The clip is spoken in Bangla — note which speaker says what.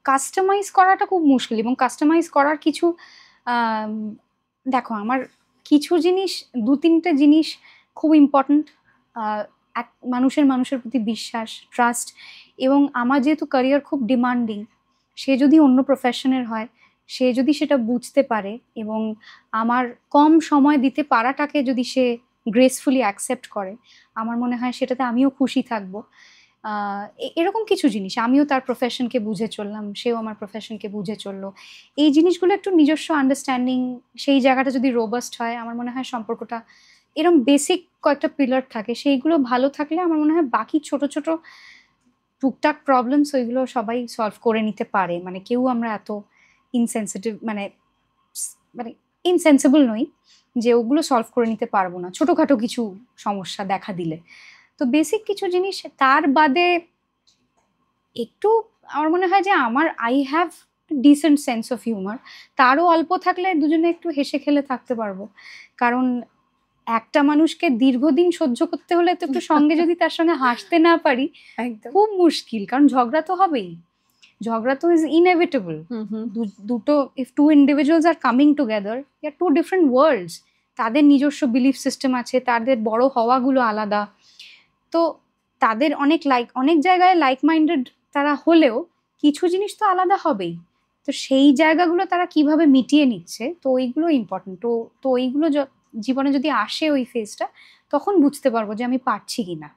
Speaker 1: কাস্টমাইজ করাটা খুব মুশকিল, এবং কাস্টমাইজ করার কিছু দেখো আমার কিছু জিনিস, 2-3টে জিনিস খুব ইম্পর্ট্যান্ট। এক মানুষের প্রতি বিশ্বাস, ট্রাস্ট, এবং আমার যেহেতু ক্যারিয়ার খুব ডিমান্ডিং, সে যদি অন্য প্রফেশনের হয়, সে যদি সেটা বুঝতে পারে এবং আমার কম সময় দিতে পারাটাকে যদি সে গ্রেসফুলি অ্যাকসেপ্ট করে, আমার মনে হয় সেটাতে আমিও খুশি থাকবো। এরকম কিছু জিনিস, আমিও তার প্রফেশনকে বুঝে চললাম, সেও আমার প্রফেশনকে বুঝে চললো। এই জিনিসগুলো একটু নিজস্ব আন্ডারস্ট্যান্ডিং, সেই জায়গাটা যদি রোবাস্ট হয়, আমার মনে হয় সম্পর্কটা এরকম বেসিক কয়েকটা পিলার থাকে, সেইগুলো ভালো থাকলে আমার মনে হয় বাকি ছোট ছোট টুকটাক প্রবলেমস ওইগুলো সবাই সলভ করে নিতে পারে। মানে কেউ আমরা এত ইনসেন্সিটিভ মানে মানে ইনসেন্সিবল নই যে ওগুলো সলভ করে নিতে পারবো না ছোটখাটো কিছু সমস্যা দেখা দিলে। তো বেসিক কিছু জিনিস, তার বাদে একটু আমার মনে হয় যে আমার I have decent sense of humour, তারও অল্প থাকলে দুজনে একটু হেসে খেলে থাকতে পারবো। কারণ একটা মানুষকে দীর্ঘদিন সহ্য করতে হলে তো একটু সঙ্গে যদি তার সঙ্গে হাসতে না পারি, খুব মুশকিল। কারণ ঝগড়া তো হবেই, ঝগড়া তো ইজ ইনএভিটেবল। দুটো if two individuals are coming together, they are two different worlds. তাদের নিজস্ব বিলিফ সিস্টেম আছে, তাদের বড় হওয়াগুলো আলাদা। তো তাদের অনেক জায়গায় লাইক মাইন্ডেড তারা হলেও কিছু জিনিস তো আলাদা হবেই। তো সেই জায়গাগুলো তারা কিভাবে মিটিয়ে নিচ্ছে, তো ওইগুলো ইম্পর্টেন্ট। তো তো ওইগুলো জীবনে যদি আসে ওই ফেজটা, তখন বুঝতে পারবো যে আমি পারছি কিনা।